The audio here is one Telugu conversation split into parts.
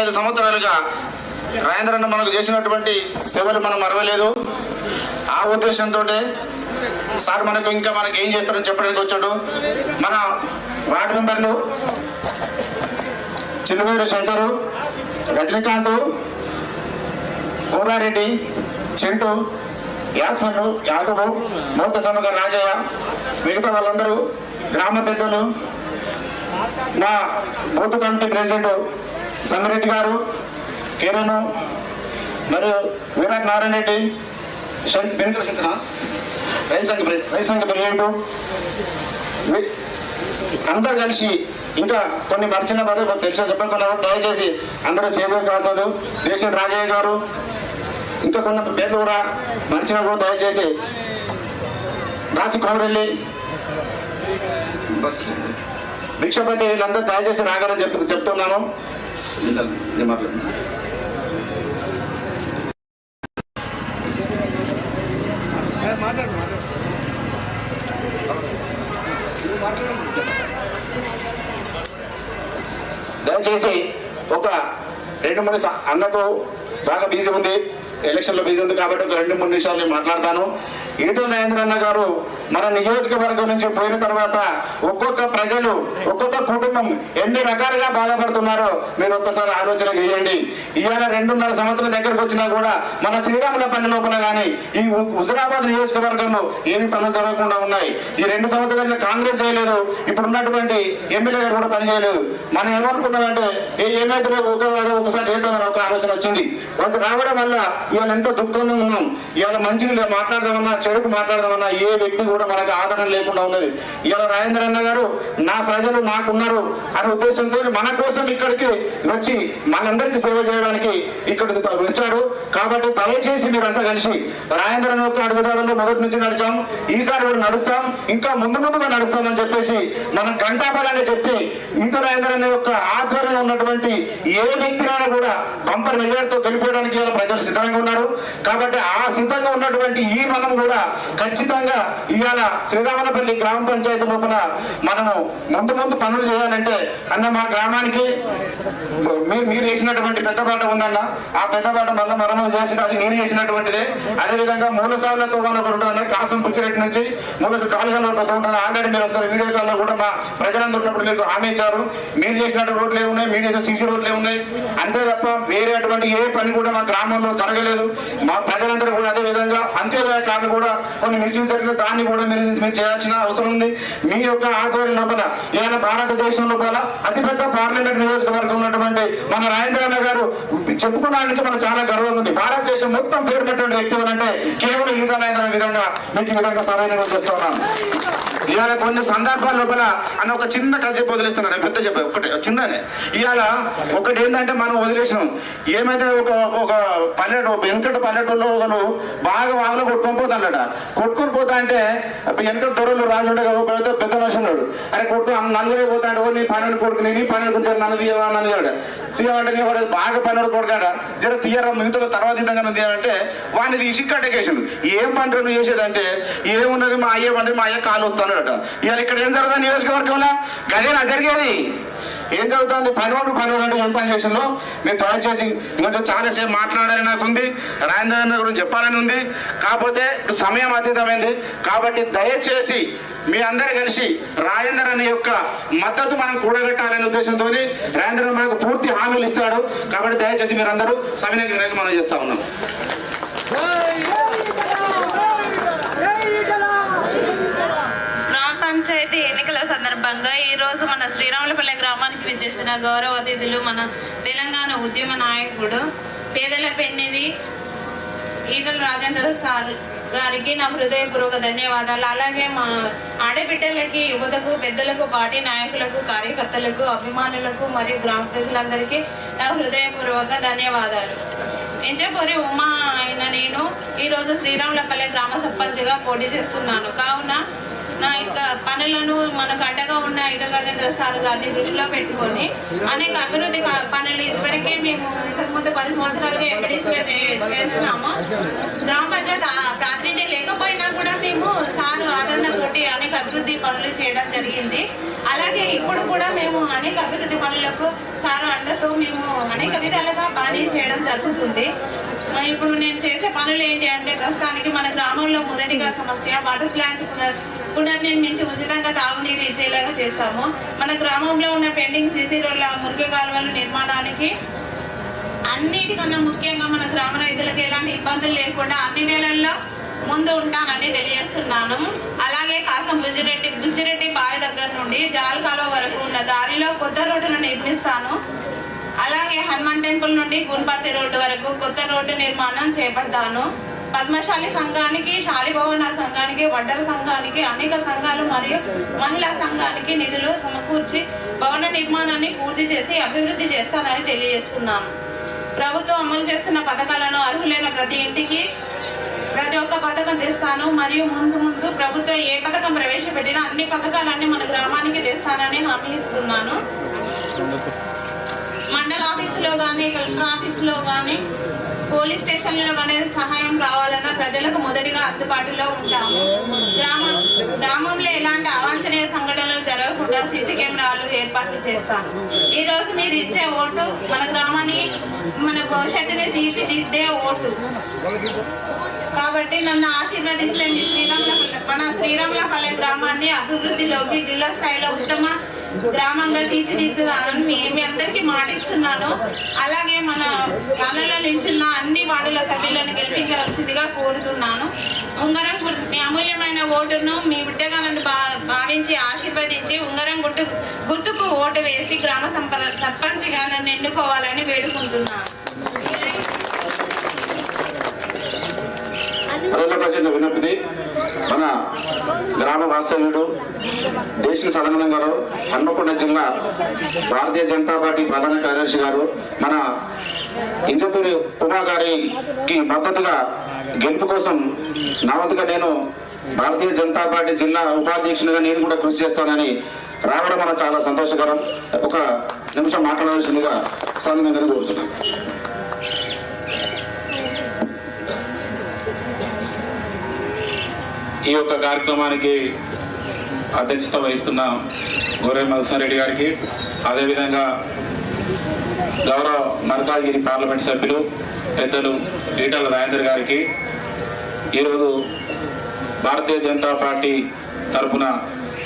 10 సంవత్సరాలుగా రాజేంద్రన్న మనకు చేసినటువంటి సేవలు మనం మరవలేదు. ఆ ఉద్దేశంతో సార్ మనకు ఏం చేస్తారని చెప్పడానికి వచ్చాడు. మన వార్డు మెంబర్లు చిలువేరు శంకరు, రజనీకాంత్, కోరారెడ్డి, చింటూ, యాస్మన్, యాదవ్, మూత సమగ రాజయ్య, మిగతా వాళ్ళందరూ గ్రామ పెద్దలు, మా బూత్ కమిటీ ప్రెసిడెంట్ సంగారెడ్డి గారు, కిరణ్ మరియు విరాట్ నారాయణ రెడ్డి, రైతు ప్రెసిడెంట్ అందరు కలిసి ఇంకా కొన్ని మర్చిన వారు తెలిసి చెప్పకున్నారు. దయచేసి అందరూ చేతులు కాడుతారు. దేశం రాజయ్య గారు ఇంకా కొన్ని పేర్లు కూడా మర్చిన కూడా దయచేసి దాసి కోమరెల్లి, భిక్షపతి వీళ్ళందరూ దయచేసి రాగాలని చెప్తున్నాము. దయచేసి ఒక 2-3 అన్నకు బాగా బిజీ ఉంది, ఎలక్షన్లో బిజీ ఉంది కాబట్టి ఒక 2-3 నిమిషాలు నేను మాట్లాడతాను. ఈటల రాజేంద్రన్న గారు మన నియోజకవర్గం నుంచి పోయిన తర్వాత ఒక్కొక్క ప్రజలు, ఒక్కొక్క కుటుంబం ఎన్ని రకాలుగా బాధపడుతున్నారో మీరు ఒక్కసారి ఆలోచన చేయండి. ఇవాళ 2.5 సంవత్సరం దగ్గరకు వచ్చినా కూడా మన శ్రీరాములపల్లి లోపల కానీ ఈ హుజురాబాద్ నియోజకవర్గంలో ఏమి పనులు జరగకుండా ఉన్నాయి. ఈ 2 సంవత్సరాలు కాంగ్రెస్ చేయలేదు, ఇప్పుడు ఉన్నటువంటి ఎమ్మెల్యే గారు కూడా పనిచేయలేదు. మనం ఏమనుకున్నామంటే ఏమైతే ఒకసారి ఏదైనా ఒక ఆలోచన వచ్చింది. వాళ్ళు రావడం వల్ల ఇవాళ ఎంతో దుఃఖంగా ఉన్నాం. ఇవాళ మంచిగా మాట్లాడదామన్నా, చెడుకు మాట్లాడదామన్నా ఏ వ్యక్తి కూడా మనకు ఆదరణ లేకుండా ఉన్నది. ఇవాళ రాజేంద్రన్న గారు నా ప్రజలు నాకున్నారు అనే ఉద్దేశంతో మన కోసం ఇక్కడికి వచ్చి మనందరికీ సేవ చేయడానికి ఇక్కడికి వచ్చాడు. కాబట్టి దయచేసి మీరంతా కలిసి రాజేంద్రన్న యొక్క అడుగుదాడుల్లో మొదటి నుంచి నడిచాం, ఈసారి కూడా నడుస్తాం, ఇంకా ముందుగా నడుస్తామని చెప్పేసి మనం గంటాపరంగా చెప్పి ఈటల రాజేంద్రన్న యొక్క ఆధ్వర్యంలో ఉన్నటువంటి ఏ వ్యక్తినైనా కూడా బంపర్ మెజార్టీతో గెలిపేయడానికి ఇవాళ ప్రజలు సిద్ధంగా ఉన్నారు. కాబట్టి ఆ సిద్ధంగా ఉన్నటువంటి ఈ మనం కూడా ఖచ్చితంగా ఇవాళ శ్రీరాములపల్లి గ్రామ పంచాయతీ లోపల మనము ముందు పనులు చేయాలంటే అన్న మా గ్రామానికి మీరు వేసినటువంటి పెద్దపాట ఉందన్న, ఆ పెద్దపాట మళ్ళీ మరమ్మతు చేయాల్సింది అది నేను వేసినటువంటిదే. అదేవిధంగా మూలసాలతో ఒకటి ఉంటుంది, కాసం పుచ్చిరెడ్డి నుంచి చాలుగల్లో ఒకటి ఉంటుంది. ఆల్రెడీ మీరు ఒకసారి వీడియో కాల్లో కూడా మా ప్రజలందరూ ఉన్నప్పుడు మీకు హామీ ఇచ్చారు. మీరు చేసినట్టు రోడ్లు ఏమున్నాయి, మీరు చేసిన సీసీ రోడ్లు ఏమున్నాయి, అంతే తప్ప వేరే అటువంటి ఏ పని కూడా మా గ్రామంలో జరగలేదు. మా ప్రజలందరూ కూడా అదే విధంగా అంత్యోదయ కార్డు కూడా కొన్ని మిస్యూజ్ జరిగిన దాన్ని కూడా మీరు చేయాల్సిన అవసరం ఉంది. మీ యొక్క ఆధ్వర్యం లోపల ఇవాళ భారతదేశం లోపల అతిపెద్ద పార్లమెంట్ నియోజకవర్గం ఉన్నటువంటి మన రాజేంద్రన్న గారు చెప్పుకోవడానికి మనకు చాలా గర్వంగా ఉంది. భారతదేశం మొత్తం పేరున్నటువంటి వ్యక్తి అంటే కేవలం ఈటల రాజేంద్రన్న విధంగా మీకు ఈ విధంగా సరైన చేస్తున్నాను. ఇవాళ కొన్ని సందర్భాల లోపల అని ఒక చిన్న కథ చెప్పి వదిలేస్తున్నాను, పెద్ద చెప్పాను ఒకటి చిన్ననే. ఇవాళ ఒకటి ఏంటంటే మనం వదిలేసినాం. ఏమైతే ఒక వెనకట పల్లెటూరులో ఒకరు బాగా వాగులో కొట్టుకొని పోతా అంటే వెనకట దొరలు రాజు ఉండే పెద్ద మనిషి ఉన్నాడు. అరే నలుగురే పోతా అంటే నీ పని కొడుకు నీ పని కొంచెం నన్ను తీయవా నన్ను తీయమంటే వాడు బాగా పని కొడుకాడ జర తీయరా మిగతా తర్వాత విధంగా తీయమంటే వాడిని తీసి కట్టేసాడు. ఏం పని నువ్వు చేసేదంటే ఏమున్నది మా అయ్యే పండి మా అయ్య కాలు వస్తున్నాడట. ఇవాళ ఇక్కడ ఏం జరుగుతుంది నియోజకవర్గంలో గదేనా జరిగేది? ఏం జరుగుతుంది? పని అంటే ఏం పని చేసిందో మీరు దయచేసి ఇంకా చాలాసేపు మాట్లాడాలని నాకు ఉంది, రాజేంద్రన్న గురించి చెప్పాలని ఉంది. కాకపోతే సమయం అతీతమైంది కాబట్టి దయచేసి మీ అందరు కలిసి రాజేంద్రన్న యొక్క మద్దతు మనం కూడగట్టాలనే ఉద్దేశంతో రాజేంద్రన్న మనకు పూర్తి హామీలు ఇస్తాడు. కాబట్టి దయచేసి మీరందరూ సవినయంగా మనం చేస్తా ఉన్నాం. పంచాయతీ ఎన్నికల సందర్భంగా ఈ రోజు మన శ్రీరాములపల్లి గ్రామానికి విచ్చేసిన గౌరవ అతిథులు మన తెలంగాణ ఉద్యమ నాయకుడు పేదల పెన్నిధి ఈటల రాజేంద్ర సార్ గారికి నా హృదయపూర్వక ధన్యవాదాలు. అలాగే మా ఆడబిడ్డలకి, యువతకు, పెద్దలకు, పార్టీ నాయకులకు, కార్యకర్తలకు, అభిమానులకు మరియు గ్రామ ప్రజలందరికీ నా హృదయపూర్వక ధన్యవాదాలు. ఎంజపూరి ఉమా అయిన నేను ఈరోజు శ్రీరాములపల్లి గ్రామ సర్పంచ్గా పోటీ చేస్తున్నాను. కావున నా యొక్క పనులను మనకు అండగా ఉన్న ఈటల రాజేంద్ర సార్ గారిని దృష్టిలో పెట్టుకొని అనేక అభివృద్ధి పనులు ఇదివరకే మేము ఇంతకుముందు 10 సంవత్సరాలుగా ఎంపీడీసీగా చేస్తున్నాము. గ్రామ పంచాయతీ ప్రాతినిధ్యం లేకపోయినా కూడా మేము సార్ ఆదరణ తోటి అనేక అభివృద్ధి పనులు చేయడం జరిగింది. అలాగే ఇప్పుడు కూడా మేము అనేక అభివృద్ధి పనులకు సార్ అండతో మేము అనేక విధాలుగా పని చేయడం జరుగుతుంది. ఇప్పుడు నేను చేసే పనులు ఏంటి అంటే ప్రస్తుతానికి మన గ్రామంలో మొదటిగా సమస్య వాటర్ ప్లాంట్ పునర్నిర్మించి ఉచితంగా తాగునీరు ఇచ్చేలాగా చేస్తాము. మన గ్రామంలో ఉన్న పెండింగ్ సీసీ రోడ్ల మురికి కాలువల నిర్మాణానికి అన్నిటికన్నా ముఖ్యంగా మన గ్రామ రైతులకు ఎలాంటి ఇబ్బందులు లేకుండా అన్ని వేళల్లో ముందు ఉంటానని తెలియజేస్తున్నాను. అలాగే కాసం బుజ్జిరెడ్డి బావి దగ్గర నుండి జాల్ కాలువ వరకు ఉన్న దారిలో కొత్త రోడ్డును నిర్మిస్తాను. అలాగే హనుమాన్ టెంపుల్ నుండి గున్పర్తి రోడ్డు వరకు కొత్త రోడ్డు నిర్మాణం చేపడతాను. పద్మశాలి సంఘానికి, శాలిభవన సంఘానికి, వడ్డర సంఘానికి, అనేక సంఘాలు మరియు మహిళా సంఘానికి నిధులు సమకూర్చి భవన నిర్మాణాన్ని పూర్తి చేసి అభివృద్ధి చేస్తానని తెలియజేస్తున్నాను. ప్రభుత్వం అమలు చేస్తున్న పథకాలను అర్హులైన ప్రతి ఇంటికి ప్రతి ఒక్క పథకం తెస్తాను. మరియు ముందు ప్రభుత్వం ఏ పథకం ప్రవేశపెట్టినా అన్ని పథకాలన్నీ మన గ్రామానికి తెస్తానని హామీ ఇస్తున్నాను. మండల ఆఫీసులో కానీ, కలెక్టర్ ఆఫీసులో కానీ, పోలీస్ స్టేషన్లో కానీ సహాయం కావాలన్నా ప్రజలకు మొదటిగా అందుబాటులో ఉంటాము. గ్రామంలో ఎలాంటి అవాంఛనీయ సంఘటనలు జరగకుండా సీసీ కెమెరాలు ఏర్పాటు చేస్తాను. ఈ రోజు మీరు ఇచ్చే ఓటు మన గ్రామాన్ని, మన భవిష్యత్తుని తీర్చిదిద్దే ఓటు కాబట్టి నన్ను ఆశీర్వదిస్తే మన శ్రీరాములపల్లె గ్రామాన్ని అభివృద్ధిలోకి జిల్లా స్థాయిలో ఉత్తమ గ్రామంగా తీర్చిదిద్దుతానని మీ అందరికీ మాటిస్తున్నాను. అలాగే మన పాలనలో నిల్చున్న అన్ని వార్డుల సభ్యులను గెలిపించవలసిందిగా కోరుతున్నాను. ఉంగరం మీ అమూల్యమైన ఓటును మీ బిడ్డగా నన్ను భావించి ఆశీర్వదించి ఉంగరం గుర్తుకు ఓటు వేసి గ్రామ సర్పంచ్గా నన్ను ఎన్నుకోవాలని వేడుకుంటున్నాను. ప్రజల విన్నపిది మన గ్రామ వాస్తవ్యుడు దేశ సదానందం గారు, హన్మకొండ జిల్లా భారతీయ జనతా పార్టీ ప్రధాన కార్యదర్శి గారు, మన ఇంజపూరి ఉమా గారికి మద్దతుగా గెలుపు కోసం నా వంతుగా నేను భారతీయ జనతా పార్టీ జిల్లా ఉపాధ్యక్షునిగా నేను కూడా కృషి చేస్తానని రావడం మనకు చాలా సంతోషకరం. ఒక నిమిషం మాట్లాడవలసిందిగా సదానందం కోరుతున్నాను. ఈ యొక్క కార్యక్రమానికి అధ్యక్షత వహిస్తున్న గొర్రె మధుసూదన్ గారికి, అదేవిధంగా గౌరవ మల్కాజ్గిరి పార్లమెంట్ సభ్యులు పెద్దలు ఈటల రాజేందర్ గారికి, ఈరోజు భారతీయ జనతా పార్టీ తరఫున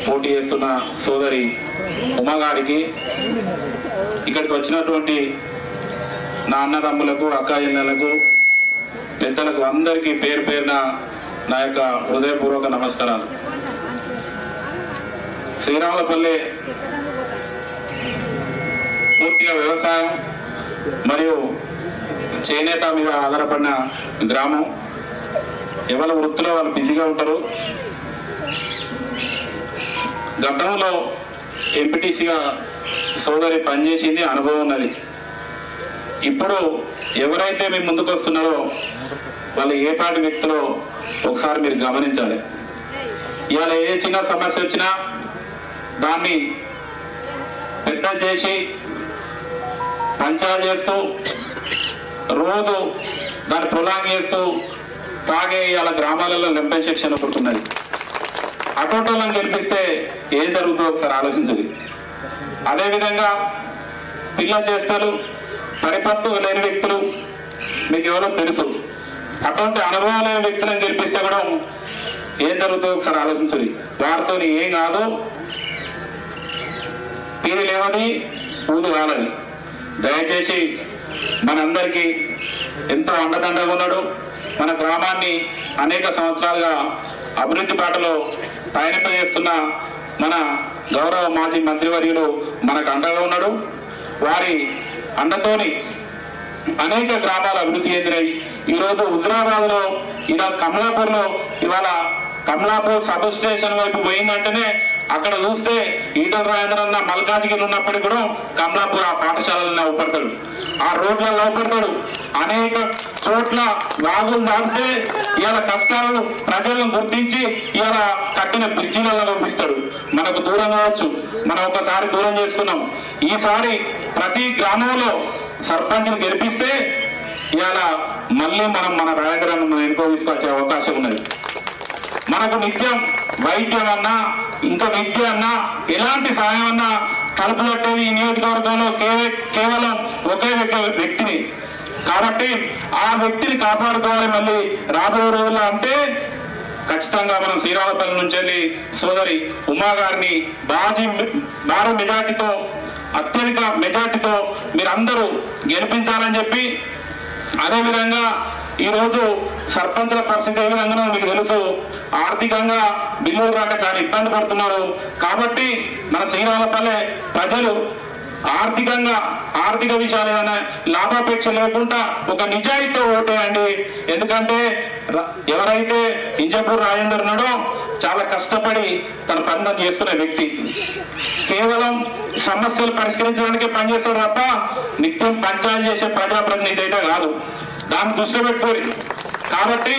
పోటీ చేస్తున్న సోదరి ఉమా గారికి, ఇక్కడికి వచ్చినటువంటి నా అన్నదమ్ములకు, అక్కాచెల్లెలకు, పెద్దలకు అందరికీ పేరు పేరున నా యొక్క హృదయపూర్వక నమస్కారాలు. శ్రీరాములపల్లి పూర్తిగా వ్యవసాయం మరియు చేనేత మీద ఆధారపడిన గ్రామం. ఎవరి వృత్తిలో వాళ్ళు బిజీగా ఉంటారు. గతంలో ఎంపీటీసీగా సోదరి పనిచేసింది, అనుభవం ఉన్నది. ఇప్పుడు ఎవరైతే మీ ముందుకు వస్తున్నారో వాళ్ళు ఏ పార్టీ వ్యక్తులో ఒకసారి మీరు గమనించాలి. ఇవాళ ఏ చిన్న సమస్య వచ్చినా దాన్ని పెద్ద చేసి పంచాయతీ చేస్తూ రోజు దాన్ని ప్రొలాంగ్ చేస్తూ తాగే ఇవాళ గ్రామాలలో లెంపై శిక్షణ పుట్టున్నది. అటోటోలను గెలిపిస్తే ఏం జరుగుతుందో ఒకసారి ఆలోచించదు. అదేవిధంగా పిల్ల చేష్టలు, పరిపక్వత లేని వ్యక్తులు మీకు ఎవరో తెలుసు. అటువంటి అనుభవం లేని వ్యక్తులను గెలిపిస్తే కూడా ఏం జరుగుతుందో ఒకసారి ఆలోచించండి. వారితో ఏం కాదు, తీరు లేవని ఊదు కాలని. దయచేసి మనందరికీ ఎంతో అండదండగా ఉన్నాడు. మన గ్రామాన్ని అనేక సంవత్సరాలుగా అభివృద్ధి బాటలో పయనింపజేస్తున్న మన గౌరవ మాజీ మంత్రివర్యులు మనకు అండగా ఉన్నాడు. వారి అండతోని అనేక గ్రామాలు అభివృద్ధి చెందినాయి. ఈరోజు హుజరాబాద్ లో, ఈరోజు కమలాపూర్ లో, ఇవాళ కమలాపూర్ సబ్ స్టేషన్ వైపు పోయిందంటేనే అక్కడ చూస్తే ఈటల రాజేందర్ అన్న మల్కాజ్గిరి ఉన్నప్పటికీ కూడా కమలాపూర్ ఆ పాఠశాలలో ఉపడతాడు, ఆ రోడ్లలో ఉపడతాడు. అనేక చోట్ల వాగులు దాటితే ఇవాళ కష్టాలు ప్రజలను గుర్తించి ఇవాళ కట్టిన బ్రిడ్జిలలో పంపిస్తాడు. మనకు దూరం కావచ్చు, మనం ఒకసారి దూరం చేసుకున్నాం. ఈసారి ప్రతి గ్రామంలో సర్పంచ్ని గెలిపిస్తే ఇవాళ మళ్ళీ మనం మన రాజకీయాలను మనం ఎన్నికో తీసుకొచ్చే అవకాశం ఉన్నది. మనకు నిత్యం వైద్యం అన్నా ఇంకా విద్య అన్నా ఎలాంటి సాయం అన్నా తలుపు కట్టేది ఈ నియోజకవర్గంలో కేవలం ఒకే వ్యక్తిని. కాబట్టి ఆ వ్యక్తిని కాపాడుకోవాలి మళ్ళీ రాబోయే రోజుల్లో. అంటే ఖచ్చితంగా మనం శ్రీరామపల్లి నుంచి వెళ్ళి సోదరి ఉమా గారిని భారీ మెజార్టీతో, అత్యధిక మెజార్టీతో మీరందరూ గెలిపించాలని చెప్పి, అదేవిధంగా ఈరోజు సర్పంచుల పరిస్థితి ఏ విధంగా మీకు తెలుసు. ఆర్థికంగా బిల్లులు రాక చాలా ఇబ్బంది పడుతున్నారు. కాబట్టి మన శ్రీరామపల్లె ప్రజలు ఆర్థిక విషయాలు ఏదైనా లాభాపేక్ష లేకుండా ఒక నిజాయితీతో ఓటేయండి. ఎందుకంటే ఎవరైతే ఇంజపూర్ రాజేందర్ ఉన్నాడో చాలా కష్టపడి తన పనులను చేసుకునే వ్యక్తి. కేవలం సమస్యలు పరిష్కరించడానికే పనిచేస్తాడు తప్ప నిత్యం పంచాయతీ చేసే ప్రజాప్రతినిధి అయితే కాదు. దాన్ని దృష్టిలో పెట్టుకోరు. కాబట్టి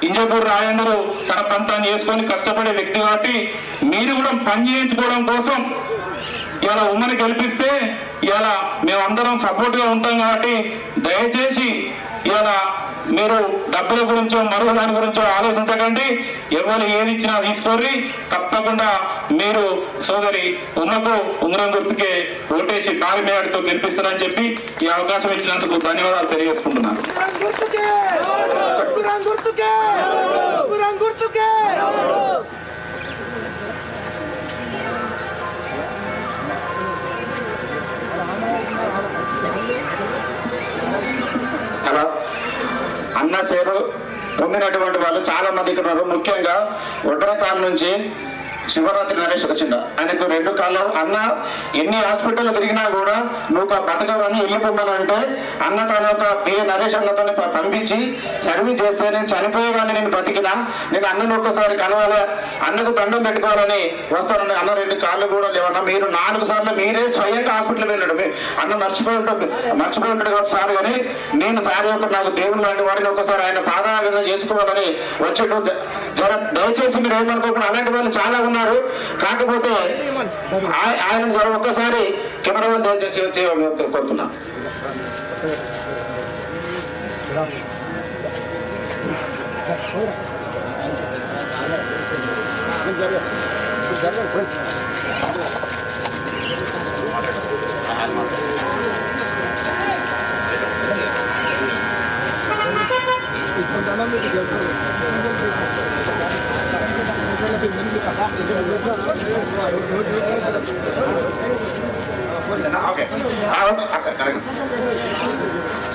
ఇంజపూర్ రాజేందర్ తన పని చేసుకొని కష్టపడే వ్యక్తి. కాబట్టి మీరు కూడా పని చేయించుకోవడం కోసం ఇలా ఉమ్మని గెలిపిస్తే ఇలా మేమందరం సపోర్ట్ గా ఉంటాం. కాబట్టి దయచేసి ఇలా మీరు డబ్బుల గురించో మరో దాని గురించో ఆలోచించకండి. ఎవరు ఏది ఇచ్చినా తీసుకోర్రి. తప్పకుండా మీరు సోదరి ఉమ్మకు ఉంగరం గుర్తుకే ఓటేసి భారీ మేడతో గెలిపిస్తారని చెప్పి ఈ అవకాశం ఇచ్చినందుకు ధన్యవాదాలు తెలియజేసుకుంటున్నాను. హలో, అన్న సేరు పొందినటువంటి వాళ్ళు చాలా మంది ఇక్కడ ఉన్నారు. ముఖ్యంగా ఒడ్రకాల నుంచి శివరాత్రి నరేష్ వచ్చిండ. ఆయనకు 2 కాళ్ళు. అన్న ఎన్ని హాస్పిటల్ తిరిగినా కూడా నువ్వు బతకవని వెళ్ళిపోమనంటే అన్న తన యొక్క పిఏ నరేష్ అన్నతో పంపించి సర్వీస్ చేస్తే నేను చనిపోయేవాడిని, నేను బతికినా నేను అన్నను ఒక్కసారి కలవాలి, అన్నకు దండం పెట్టుకోవాలని వస్తానని. అన్న 2 కాళ్ళు కూడా లేవన్నా. మీరు 4 సార్లు మీరే స్వయంగా హాస్పిటల్ వెళ్ళాడు. అన్న మర్చిపోయి ఉంటాడు కాబట్టి సార్, కానీ నేను సార్ యొక్క నాకు దేవుడు లాంటి వాడిని ఒకసారి ఆయన పాదాభివందన చేసుకోవాలని వచ్చేట్టు. దయచేసి మీరు ఏమనుకోకుండా, అలాంటి వాళ్ళు చాలా ఉన్నారు. కాకపోతే ఆయన ఒక్కసారి కెమెరా కోరుతున్నా.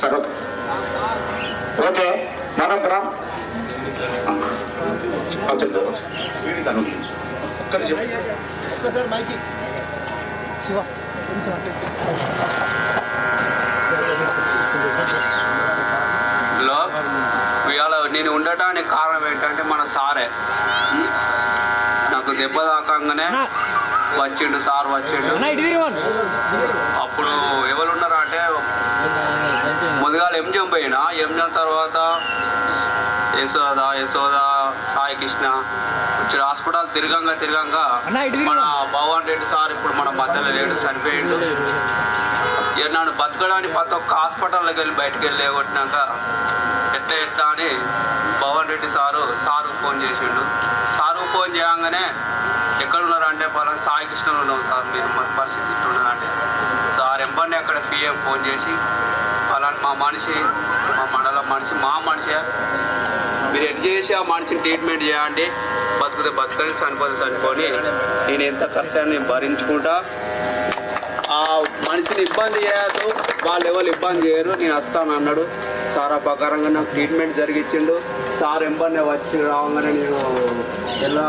సరే, ఓకే. మన గ్రామం ఇవాళ నేను ఉండటానికి కారణం ఏంటంటే మన సారే. నాకు దెబ్బ తాకంగానే వచ్చిండు సార్, వచ్చిండు. అప్పుడు ఎవరు ఉన్నారా అంటే ముందుగా ఎంజం పోయినా, ఎంజం తర్వాత యశోద సాయి కృష్ణ వచ్చి హాస్పిటల్ తిరగంగా మన భగవాన్ రెడ్డి సార్ ఇప్పుడు మన మధ్యలో లేడు, చనిపోయిండు. నన్ను బతకడానికి ప్రతి ఒక్క హాస్పిటల్లోకి వెళ్ళి బయటకు వెళ్ళి కొట్టినాక ఎట్లా అని భగవాన్ రెడ్డి సారు ఫోన్ చేసిండు. సారు ఫోన్ చేయగానే ఎక్కడ ఉన్నారంటే పలానా సాయి కృష్ణలో ఉన్నాం సార్, మీరు మన పరిస్థితి ఇట్లున్నదంటే సార్ ఎంపండి అక్కడ పిఎం ఫోన్ చేసి పలానా మా మండలం మనిషి మా మనిషి, మీరు ఎట్ చేసి ఆ మనిషిని ట్రీట్మెంట్ చేయండి, బతుకుతే బతకని చనిపోతే చనిపోని, నేను ఎంత ఖర్చు భరించుకుంటా, ఆ మనిషిని ఇబ్బంది చేయదు, వాళ్ళు ఎవరు ఇబ్బంది చేయరు, నేను వస్తాను అన్నాడు. సార్ ఆ ప్రకారంగా నాకు ట్రీట్మెంట్ జరిగించిండు. సార్ ఎంబన్నే వచ్చి రావంగానే నేను ఎలా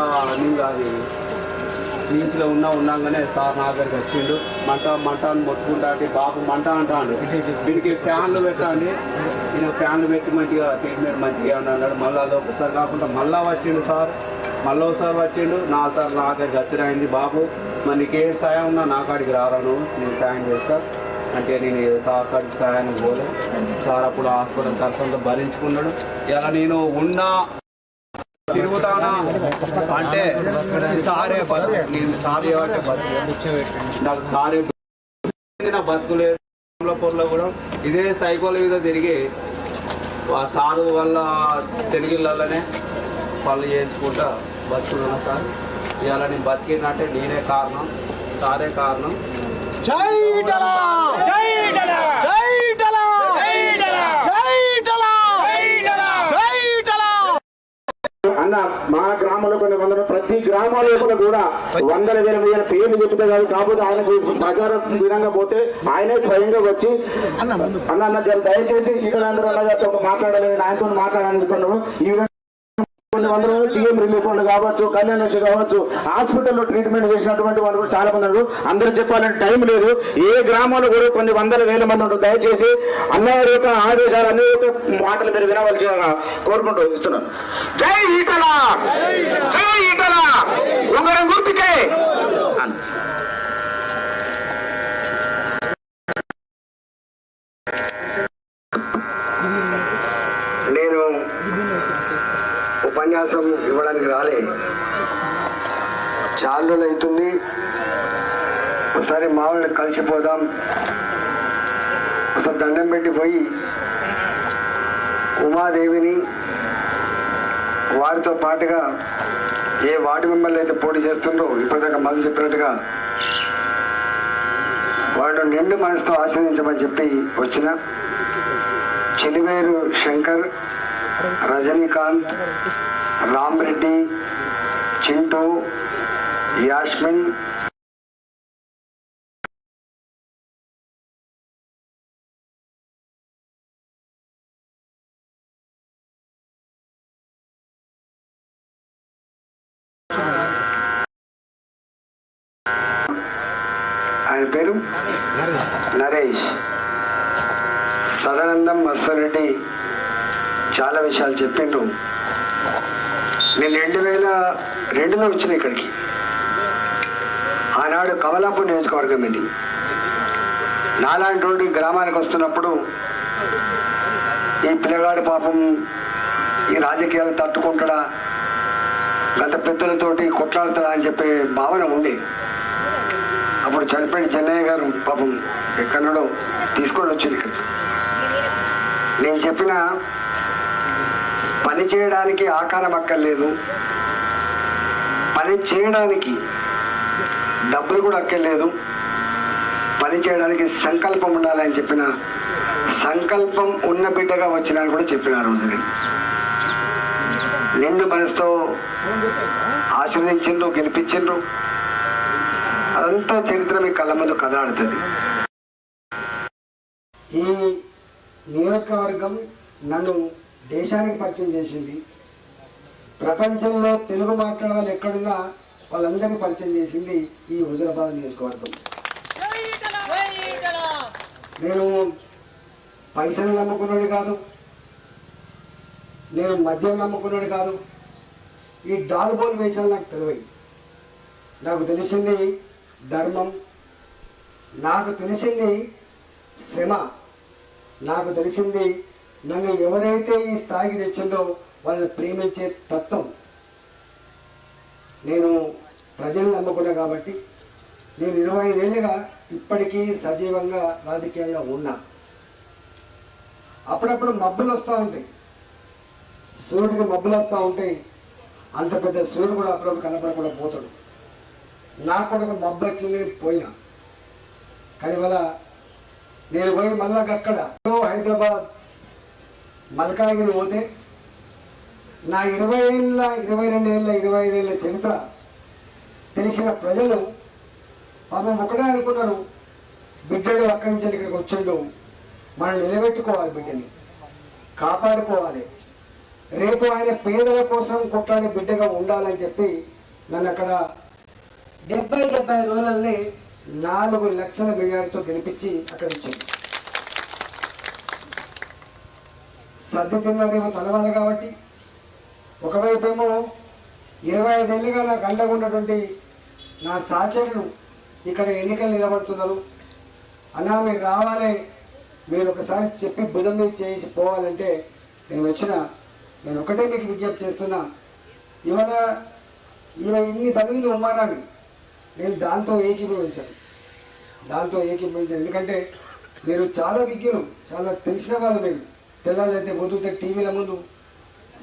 అది బీచ్లో ఉన్నాగానే సార్ నా దగ్గరికి వచ్చిండు. మంట అని మొట్టుకుంటా బాబు మంట అంటాడు, దీనికి ఫ్యాన్లు పెట్టండి, నేను ఫ్యాన్లు పెట్టి మంచిగా ట్రీట్మెంట్ మంచిగా అన్నాడు. మళ్ళీ అది ఒకసారి కాకుండా మళ్ళీ వచ్చిండు సార్, మళ్ళీ ఒకసారి వచ్చిండు. నా దగ్గరికి వచ్చిరైంది, బాబు మరి నీకు ఏ సాయం ఉన్నా నా కాడికి రారాను, నేను సాయం చేస్తా, అంటే నేను సార్ సాయానికి పోలే. సార్ అప్పుడు హాస్పిటల్ ఖర్చంతా భరించుకున్నాడు. ఇలా నేను ఉన్నా తిరుగుతానా అంటే సారే బతుకు, నేను సార్ ఏమంటే బతుకు, నాకు సారే నా బతుకులేదు. పొరలో కూడా ఇదే సైకోల మీద తిరిగి సారు వల్ల తెలుగులనే పనులు చేసుకుంటా బతుకున్నా సార్. ఇవాళ నేను బతికినంటే నేనే కారణం, సారే కారణం. అన్న మా గ్రామంలో కొన్ని వందల ప్రతి గ్రామాల కూడా వందల వేల పేర్లు చెప్తే కాదు. కాకపోతే ఆయనకు ప్రచారం విధంగా పోతే ఆయనే స్వయంగా వచ్చి అన్న దయచేసి ఇక్కడ అందరూ అన్నగారితో మాట్లాడాలని ఆయనతో మాట్లాడాలనుకున్నాము. ఈ విధంగా కొన్ని వందల సీఎం రిలీఫ్ ఫండ్ కావచ్చు, కళ్యాణ లక్ష్మి కావచ్చు, హాస్పిటల్లో ట్రీట్మెంట్ చేసినటువంటి వాళ్ళు కూడా చాలా మంది ఉన్నారు. అందరూ చెప్పాలంటే టైం లేదు. ఏ గ్రామంలో కూడా కొన్ని వందల వేల మంది ఉన్నారు. దయచేసి అన్నగారి యొక్క ఆదేశాలు అన్ని యొక్క మాటలు మీరు వినవలసిగా కోరుకుంటూ ఇస్తున్నాను. జై ఈటల, జై ఈటల, ఉంగరం గుర్తుకే. నేను ఉపన్యాసం ఇవ్వడానికి రాలే, చాలా రోజులు అవుతుంది. ఒకసారి మా వాళ్ళని కలిసిపోదాం, ఒకసారి దండం పెట్టి పోయి ఉమాదేవిని వారితో పాటుగా ఏ వార్డు మెంబర్లు అయితే పోటీ చేస్తుండ్రో ఇప్పటిదాకా మంది చెప్పినట్టుగా వాళ్ళు నిండు మనసుతో ఆశ్రయించమని చెప్పి వచ్చిన చెలివేరు శంకర్, రజనీకాంత్, రామ్ రెడ్డి, చింటూ, యాస్మిన్, ఆయన పేరు నరేష్, సదానందం, మస్తారెడ్డి చాలా విషయాలు చెప్పిండ్రు. నేను 2002లో వచ్చిన ఇక్కడికి. ఆనాడు కమలాపూర్ నియోజకవర్గం ఇది. నాలాంటి గ్రామానికి వస్తున్నప్పుడు ఈ పిల్లగాడు పాపం ఈ రాజకీయాలు తట్టుకుంటాడా, గత పెద్దలతోటి కొట్లాడతాడా అని చెప్పే భావన ఉండే. అప్పుడు చనిపోయిన చెన్నయ్య గారు పాపం ఎక్కడో తీసుకొని వచ్చింది ఇక్కడ. నేను చెప్పిన పని చేయడానికి ఆకారం అక్కర్లేదు, పని చేయడానికి డబ్బులు కూడా అక్కర్లేదు, పని చేయడానికి సంకల్పం ఉండాలని చెప్పిన, సంకల్పం ఉన్న బిడ్డగా వచ్చినా కూడా చెప్పిన ఆ రోజు నిండు మనసుతో ఆశీర్వదించిండ్రు, గెలిపించిండ్రు. అదంతా చరిత్ర మీ కళ్ళ ముందు కదలాడుతుంది. ఈ నియోజకవర్గం నన్ను దేశానికి పరిచయం చేసింది. ప్రపంచంలో తెలుగు మాట్లాడే వాళ్ళు ఎక్కడున్నా వాళ్ళందరినీ పరిచయం చేసింది ఈ హుజరాబాద్ నియోజకవర్గం. నేను పైసలు నమ్ముకున్నాడు కాదు, నేను మద్యం నమ్ముకున్నాడు కాదు. ఈ డాల్ బోల్ వేషాలు నాకు తెలియదు. నాకు తెలిసింది ధర్మం, నాకు తెలిసింది శ్రమ, నాకు తెలిసింది నన్ను ఎవరైతే ఈ స్థాయికి తెచ్చిందో వాళ్ళని ప్రేమించే తత్వం. నేను ప్రజలు నమ్ముకున్నా కాబట్టి నేను 25 ఏళ్ళుగా ఇప్పటికీ సజీవంగా రాజకీయంగా ఉన్నా. అప్పుడప్పుడు మబ్బులు వస్తూ ఉంటాయి, సూర్యుడికి మబ్బులు వస్తూ ఉంటాయి. అంత పెద్ద సూర్యుడు కూడా అప్పుడప్పుడు కనపడకుండా పోతాడు. నాకు కూడా ఒక మబ్బు వచ్చింది, పోయినా. కానీ వల్ల నేను పోయి మళ్ళా అక్కడ హైదరాబాద్ మల్కాగిరి పోతే నా 20 ఏళ్ళ 22 ఏళ్ళ 25 ఏళ్ళ చరిత్ర తెలిసిన ప్రజలు పాపం ఒకటే అనుకున్నారు, బిడ్డడు అక్కడి నుంచి ఇక్కడికి వచ్చిండు, మనం నిలబెట్టుకోవాలి, బిడ్డని కాపాడుకోవాలి, రేపు ఆయన పేదల కోసం కొట్లాడే బిడ్డగా ఉండాలని చెప్పి నన్ను అక్కడ 70 రోజులని 4 లక్షల మెజార్టీతో గెలిపించి అక్కడ ఇచ్చింది. సర్ది తిన్నదేమో తలవాలి కాబట్టి ఒకవైపు ఏమో 25 ఏళ్ళుగా నాకు అండగా ఉన్నటువంటి నా సహచరులు ఇక్కడ ఎన్నికలు నిలబడుతున్నారు. అన్నా మీరు రావాలి, మీరు ఒకసారి చెప్పి భుజం మీద చేసి పోవాలంటే నేను ఒకటే మీకు విజ్ఞప్తి చేస్తున్నా. ఇవాళ ఇన్ని పదవిలు ఉమ్మారాడు, నేను దాంతో ఏకీభవించాను. ఎందుకంటే మీరు చాలా విజ్ఞులు, చాలా తెలిసిన వాళ్ళు. మీరు తెల్లారైతే పొద్దుతే టీవీల ముందు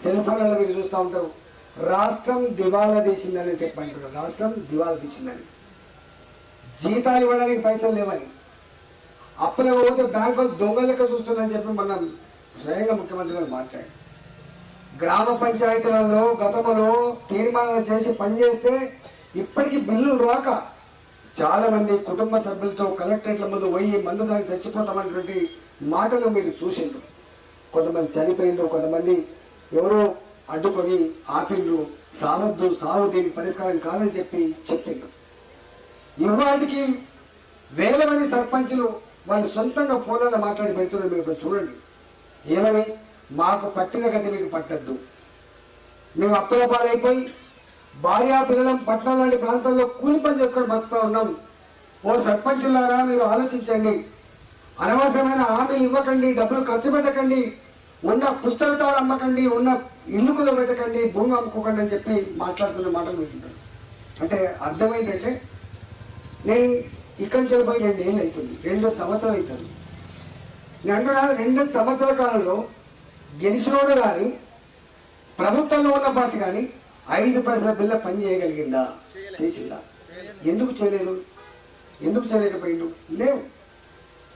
సెల్ ఫోన్లలో మీరు చూస్తూ ఉంటారు. రాష్ట్రం దివాలా తీసిందని చెప్పంటున్నారు. రాష్ట్రం దివాలా తీసిందని, జీతాలు ఇవ్వడానికి పైసలు లేవని, అప్పులు పోతే బ్యాంకులు దొంగ లెక్క చూస్తుందని చెప్పి మనం స్వయంగా ముఖ్యమంత్రి గారు మాట్లాడారు. గ్రామ పంచాయతీలలో గతంలో తీర్మానాలు చేసి పనిచేస్తే ఇప్పటికీ బిల్లులు రాక చాలా మంది కుటుంబ సభ్యులతో కలెక్టరేట్ల ముందు పోయి మందు దానికి చచ్చిపోతామన్నటువంటి మాటలు మీరు చూసిండ్రు. కొంతమంది చనిపోయిండ్రు, కొంతమంది ఎవరో అడ్డుకొని ఆపిండ్రు. సావు దీనికి పరిష్కారం కాదని చెప్పిండ్రు. ఇవాటికి వేల మంది సర్పంచులు వాళ్ళు సొంతంగా ఫోన్లలో మాట్లాడి పెడుతున్నారు. మీరు ఇప్పుడు చూడండి, ఏమని మాకు పట్టిన గది మీకు పట్టద్దు, మేము అప్పుల పాలైపోయి భార్యా పిల్లలం పట్టణం లాంటి ప్రాంతాల్లో కూలి పని చేసుకొని బతుకుతా ఉన్నాం. ఓ సర్పంచులారా మీరు ఆలోచించండి, అనవసరమైన హామీలు ఇవ్వకండి, డబ్బులు ఖర్చు పెట్టకండి, ఉన్న పుస్తకాలు అమ్మకండి, ఉన్న ఇల్లు కుల పెట్టకండి, భూమి అమ్ముకోకండి అని చెప్పి మాట్లాడుతున్న మాటలు వింటున్నాను. అంటే అర్థమైందంటే నేను ఇక్కడి నుంచి పోయి 2 ఏళ్ళు అవుతుంది, 2 సంవత్సరాలు అవుతుంది. నేను అంటున్నా 2 సంవత్సరాల కాలంలో గెలిచినోడు కానీ ప్రభుత్వంలో ఉన్న పార్టీ కానీ 5 పైసల బిల్ల పని చేయగలిగిందా? చేసిందా? ఎందుకు చేయలేదు? ఎందుకు చేయలేకపోయిండు? లేవు.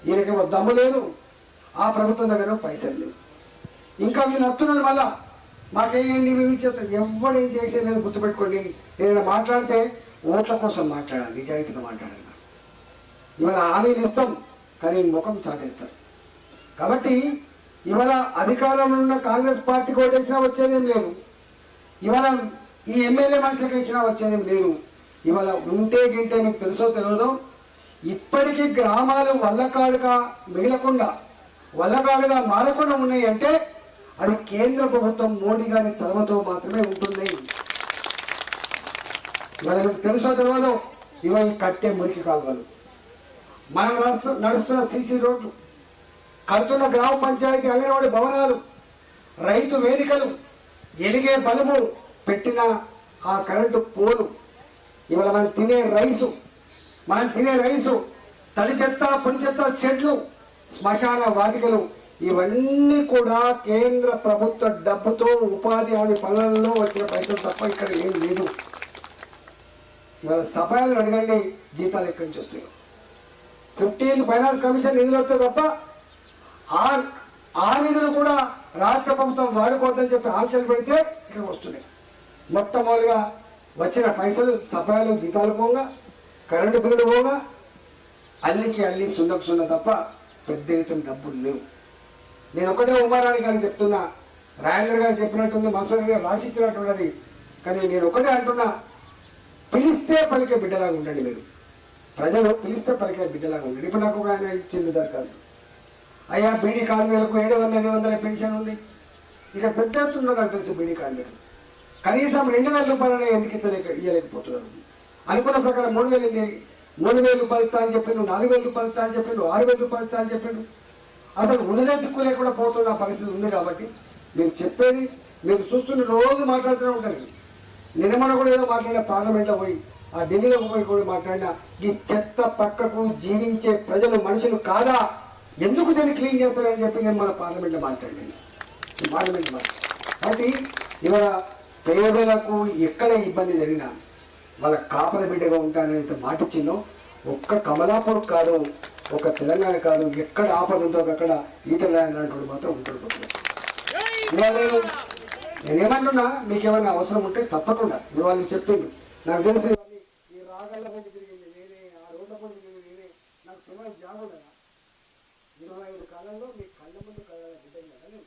ఈయనకేమో దమ్ము లేదు, ఆ ప్రభుత్వం దగ్గర పైసలు లేవు. ఇంకా వీళ్ళు వస్తున్నారు మళ్ళా మాకేయండి మేము ఇచ్చేస్తాం. ఎవడేం చేసేది గుర్తుపెట్టుకోండి. నేను మాట్లాడితే ఓట్ల కోసం మాట్లాడాలి, నిజాయితీగా మాట్లాడాలి. ఇవాళ హామీలు ఇస్తాం కానీ ముఖం చాటేస్తారు. కాబట్టి ఇవాళ అధికారంలో ఉన్న కాంగ్రెస్ పార్టీకి ఓటేసినా వచ్చేదేం లేదు, ఇవాళ ఈ ఎమ్మెల్యే మనుషులకు ఇచ్చినా వచ్చేదేం లేదు. ఇవాళ ఉంటే గింటే మీకు తెలుసో తెలియదో ఇప్పటికీ గ్రామాలు వల్లకాడుగా మిగలకుండా, వల్లకాడుగా మారకుండా ఉన్నాయి అంటే అది కేంద్ర ప్రభుత్వం మోడీ గారి చలవతో మాత్రమే ఉంటుంది. ఇవాళ మీకు తెలుసో తెలియదో ఇవాళ కట్టే మురికి కాలువలు, మనం నడుస్తున్న సీసీ రోడ్లు, కడుతున్న గ్రామ పంచాయతీ అంగన్వాడీ భవనాలు, రైతు వేదికలు, ఎలిగే బలుబు పెట్టిన ఆ కరెంటు పోలు, ఇవాళ మనం తినే రైసు, తడి చెత్త పొడి చెత్త చెట్లు, శ్మశాన వాటికలు, ఇవన్నీ కూడా కేంద్ర ప్రభుత్వ డబ్బుతో ఉపాధి హామీ పనులలో వచ్చిన పైసలు తప్ప ఇక్కడ ఏం లేదు. ఇవాళ సఫాయిలు అడగండి, జీతాలు ఎక్కడి నుంచి వస్తాయి? 15th ఫైనాన్స్ కమిషన్ నిధులు వస్తే తప్ప ఆ నిధులు కూడా రాష్ట్ర ప్రభుత్వం వాడుకోవద్దని చెప్పి ఆంక్షలు పెడితే ఇక్కడ వస్తున్నాయి. మొట్టమొదటిగా వచ్చిన పైసలు సఫాయిలు జీతాలు పోగా, కరెంటు బిల్లులు పోగా, అల్లి సున్న తప్ప పెద్ద ఎత్తున డబ్బులు లేవు. నేను ఒకటే ఉమారాణి గారికి చెప్తున్నా, రాజేంద్ర గారు చెప్పినట్టుంది, మసూరి గారు రాసిచ్చినట్టున్నది. కానీ నేను ఒకటే అంటున్నా, పిలిస్తే పలికే బిడ్డలాగా ఉండండి. మీరు ప్రజలు పిలిస్తే పలికే బిడ్డలాగా ఉండండి. ఇప్పుడు నాకు ఒక ఆయన ఇచ్చింది దరఖాస్తు, అయ్యా బీడీ కార్మికులకు 700 పెన్షన్ ఉంది. ఇక పెద్ద ఎత్తున్న నాకు తెలుసు బీడీ కార్మికులు కనీసం 2000 రూపాయలనే ఎందుకు ఇవ్వలేకపోతున్నారు. అనుకున్న ప్రకారం 3000 రూపాయలు ఇస్తా అని చెప్పిండు, 4000 రూపాయలు ఇస్తా అని చెప్పిండు, 6000 రూపాయలు ఇస్తా అని చెప్పిండు. అసలు ఉన్నదే దిక్కు లేకుండా పోతున్న పరిస్థితి ఉంది. కాబట్టి మీరు చెప్పేది మీరు చూస్తున్న రోజు మాట్లాడుతూనే ఉంటారు. నిన్న కూడా ఏదో మాట్లాడిన పార్లమెంట్లో పోయి, ఆ ఢిల్లీలో పోయి కూడా మాట్లాడినా, ఈ చెత్త పక్కకు జీవించే ప్రజలు మనుషులు కాదా, ఎందుకు దీన్ని క్లీన్ చేస్తారని చెప్పి నేను మన పార్లమెంట్లో మాట్లాడాను. కాబట్టి ఇవాళ పేదలకు ఎక్కడ ఇబ్బంది జరిగినా వాళ్ళ కాపల బిడ్డగా ఉంటానని మాట ఇచ్చిందో, ఒక్క కమలాపూర్ కాదు, ఒక తెలంగాణ కాదు, ఎక్కడ ఆపద ఉందో అక్కడ ఈతలు రాయనటువంటి మాత్రం ఉంటాడు. నేనేమంటున్నా, మీకేమైనా అవసరం ఉంటే తప్పకుండా ఇవాళ చెప్పిండు. నాకు తెలిసి ఈ రాగళ్ళ పని తిరిగింది నేనే, ఆ రోడ్ల పని తిరిగింది నేనే, నాకు తెలియని జాబు కదా. 25 కాలంలో మీ కళ్ళ ముందు బిడ్డ కదా,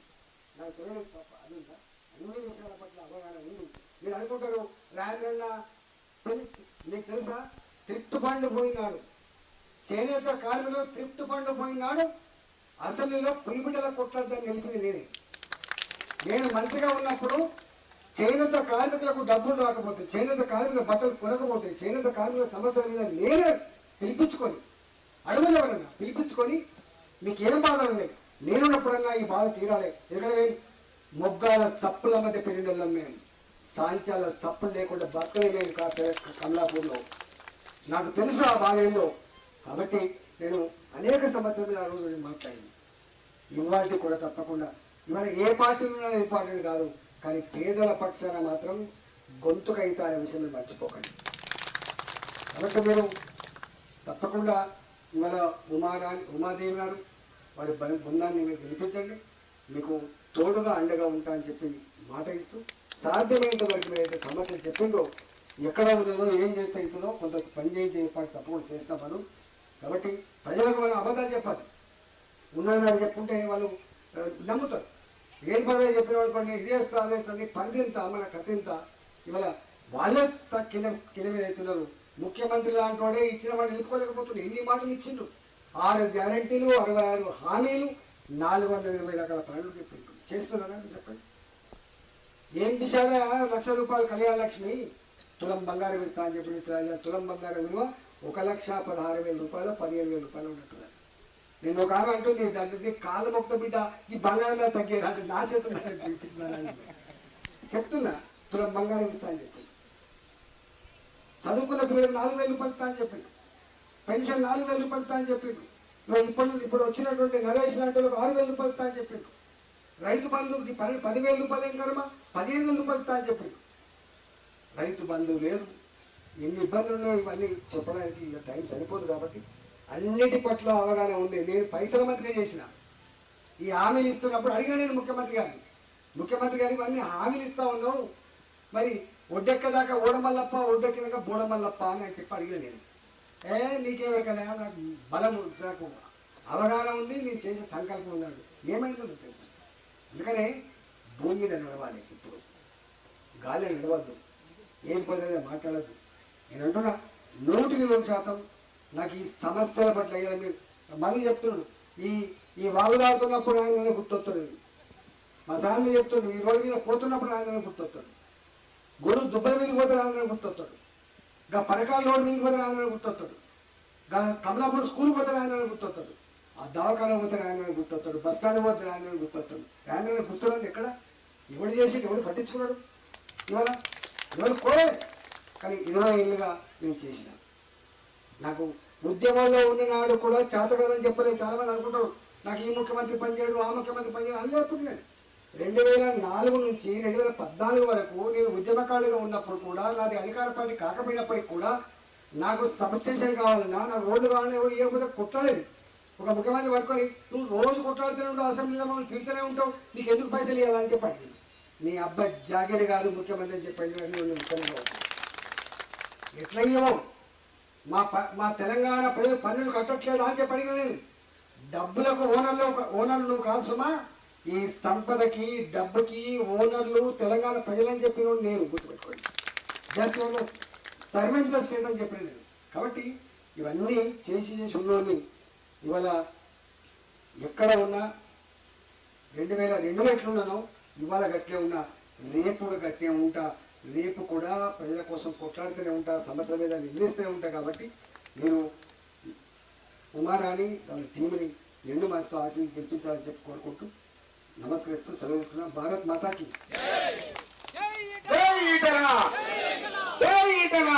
నాకు తెలియదు తప్ప అది ఉందా? అన్ని విషయాల పట్ల అవగాహన ఉంది. మీరు అనుకుంటారు రాజన్న మీకు తెలుసా, థ్రిఫ్ట్ ఫండ్ పోయినాడు, చేనేత కార్మికులు థ్రిఫ్ట్ ఫండ్ పోయినాడు. అసెంబ్లీలో పులిబిడ్డల కొట్లాడతాన్ని నిలిపింది నేనే. నేను మంత్రిగా ఉన్నప్పుడు చేనేత కార్మికులకు డబ్బులు రాకపోతే, చేనేత కార్మికుల బట్టలు కొనకపోతే, చేనేత కార్మికుల సమస్యల మీద నేనే పిలిపించుకొని అడగండి, ఎవరన్నా పిలిపించుకొని మీకు ఏం బాధలు ఉన్నాయి, నేనున్నప్పుడన్నా ఈ బాధ తీరాలి. ఎందుకంటే మొగ్గాల సప్పుల మధ్య పెరిగిన మేము, సాంచాల సప్పులు లేకుండా బతకలేమేమి కమలాపూర్లో. నాకు తెలుసు ఆ బాధ ఏందో. కాబట్టి నేను అనేక సంవత్సరాలు ఆ రోజు మాట్లాడింది. ఇవాళ కూడా తప్పకుండా, ఇవాళ ఏ పార్టీలో ఇంపార్టెంట్ కాదు, కానీ పేదల పక్షాన మాత్రం గొంతుకైతే అనే విషయాన్ని మర్చిపోకండి. కాబట్టి మీరు తప్పకుండా ఇవాళ ఉమాదేవి గారు వారి బృందాన్ని మీరు గెలిపించండి. మీకు తోడుగా అండగా ఉంటా అని చెప్పి మాట ఇస్తూ, సాధ్యమైనంత వరకు మీరైతే సమస్యలు చెప్పిందో, ఎక్కడ ఉన్నదో ఏం చేస్తే అవుతుందో కొంత పని చేయించే ఏర్పాటు తప్పకుండా చేస్తాం మనం. కాబట్టి ప్రజలకు మనం అబద్ధాలు చెప్పాలి. ఉన్నాడు చెప్పుకుంటే వాళ్ళు నమ్ముతారు. ఏం పదవి చెప్పిన వాళ్ళు కొన్ని ఇది చేస్తా అదే పని ఎంత మన కథ ఎంత. ఇవాళ వాళ్ళే కింద మీద అవుతున్నారు. ముఖ్యమంత్రి లాంటి వాడే ఇచ్చిన వాడు నిలుపుకోలేకపోతున్నారు. ఎన్ని మాటలు ఇచ్చిండు, 6 గ్యారంటీలు, 66 హామీలు, 420 రకాల పనులు చెప్పిండు. చేస్తున్నారా చెప్పండి. ఏం విషయాలు? ₹1,00,000 కళ్యాణ లక్ష్మి, తులం బంగారం ఇస్తా అని చెప్పి తులం బంగారం విలువ ₹1,16,000, ₹15,000 ఉన్నట్టున్నారు. నేను ఒక ఆమె అంటుంది, దాంట్లో కాళ్ళ మొక్క బిడ్డ ఈ బంగారం తగ్గేది అంటే నా చేతులు చెప్తున్నా. తులం బంగారం ఇస్తా అని చెప్పి చదువుకున్న పిల్లలు ₹4,000 ఇస్తా అని చెప్పిండు. పెన్షన్ ₹4,000 ఇస్తా అని చెప్పిండు. ఇప్పుడు వచ్చినటువంటి నరేష్ లాంటి వాళ్ళకి ₹6,000 ఇస్తా అని చెప్పిండు. రైతు బంధువుకి ₹10,000 ఏం కర్మ, ₹15,000 ఇస్తా అని చెప్పిండు. రైతు బంధువు లేదు. ఎన్ని ఇబ్బందులు ఉన్నాయో ఇవన్నీ చెప్పడానికి ఇక టైం సరిపోదు. కాబట్టి అన్నిటి పట్ల అవగాహన ఉంది. నేను పైసల మంత్రిగా చేసిన ఈ హామీలు ఇస్తున్నప్పుడు అడిగిన నేను ముఖ్యమంత్రి గారికి ఇవన్నీ హామీలు ఇస్తా ఉన్నావు, మరి ఒడ్డెక్కదాకా ఓడమల్లప్ప, ఒడ్డెక్కినాక బోడమల్లప్ప అని చెప్పి అడిగిన నేను. నీకేవరికైనా నాకు బలం, నాకు అవగాహన ఉంది, నేను చేసే సంకల్పం ఉన్నాడు. ఏమైందో నాకు తెలుసు. అందుకనే భూమి మీద నడవాలి. ఇప్పుడు గాలి నడవద్దు, ఏం పదవి మాట్లాడద్దు. నేను అంటున్నా 100% నాకు ఈ సమస్యల పట్ల మీరు మళ్ళీ చెప్తున్నాడు. ఈ వాగు తాగుతున్నప్పుడు ఆయన గుర్తొస్తాడు. మా సార్లు చెప్తాడు, ఈ రోడ్డు మీద పోతున్నప్పుడు ఆయన గుర్తొస్తాడు. గురు దుబ్బల మీదకి పోతే ఆయన గుర్తొస్తాడు. ఇంకా పరకాల రోడ్డు మీదకి పోతే ఆయన గుర్తొస్తాడు. ఇంకా కమలాపూర్ స్కూల్ పోతే ఆయన గుర్తొస్తాడు. ఆ దవాఖాన పోతే ఆయన గుర్తొస్తాడు. బస్ స్టాండ్ పోతే ఆయన గుర్తొస్తాడు. ఆయన గుర్తున్నది ఎక్కడ? ఎవడు చేసి ఎవడు పట్టించుకున్నాడు? ఇవాళ ఎవరు కోరే. కానీ 20 ఏళ్ళుగా నేను చేసిన, నాకు ఉద్యమంలో ఉన్ననాడు కూడా చేత కదని చెప్పలేదు. చాలా మంది అనుకుంటారు నాకు ఈ ముఖ్యమంత్రి పనిచేయడు, ఆ ముఖ్యమంత్రి పనిచేయడు అని చెప్తున్నాను. 2004 నుంచి 2014 వరకు నేను ఉద్యమకారుడిగా ఉన్నప్పుడు కూడా, నాది అధికార పార్టీ కాకపోయినప్పటికీ కూడా, నాకు సబ్స్టేషన్ కావాలన్నా, నాకు రోడ్డు కావాలన్నా ఎవరు ఇవ్వకపోతే కొట్టలేదు. ఒక ముఖ్యమంత్రి పట్టుకొని నువ్వు రోజు కొట్లాడుతూనే ఉంటావు, అసెంబ్లీలో మమ్మల్ని తిరుగుతూనే ఉంటావు, నీకు ఎందుకు పైసలు ఇవ్వాలని చెప్పండి. నీ అబ్బాయి జాగీర్ కాదు ముఖ్యమంత్రి అని చెప్పండి. ఎట్లా ఇవ్వవు? మా తెలంగాణ ప్రజలు పన్నులు కట్టట్లేదు అని చెప్పి అడిగిన నేను. డబ్బులకు ఓనర్లు నువ్వు కాదు సుమా, ఈ సంపదకి డబ్బుకి ఓనర్లు తెలంగాణ ప్రజలని చెప్పిన నేను. గుర్తుపెట్టుకోండి, జస్ట్ సర్వెంట్ స్టేట్ అని చెప్పిన నేను. కాబట్టి ఇవన్నీ చేసి ఉన్నోని ఇవాళ ఎక్కడ ఉన్నా 2002 ఎట్లున్నానో ఇవాళ గట్లే ఉన్నా, రేపు కూడా గట్లే ఉంటా. రేపు కూడా ప్రజల కోసం కొట్లాడుతూనే ఉంటా, సమస్యల మీద నిర్ణయిస్తూనే ఉంటా. కాబట్టి నేను ఉమారాణి వాళ్ళ టీంని 2 మనసుతో ఆశని గెలిపించాలని చెప్పి కోరుకుంటూ నమస్కరిస్తూ సెలవు తీసుకున్నా. భారత్ మాతాకి జై ఈటెల, జై ఈటెల.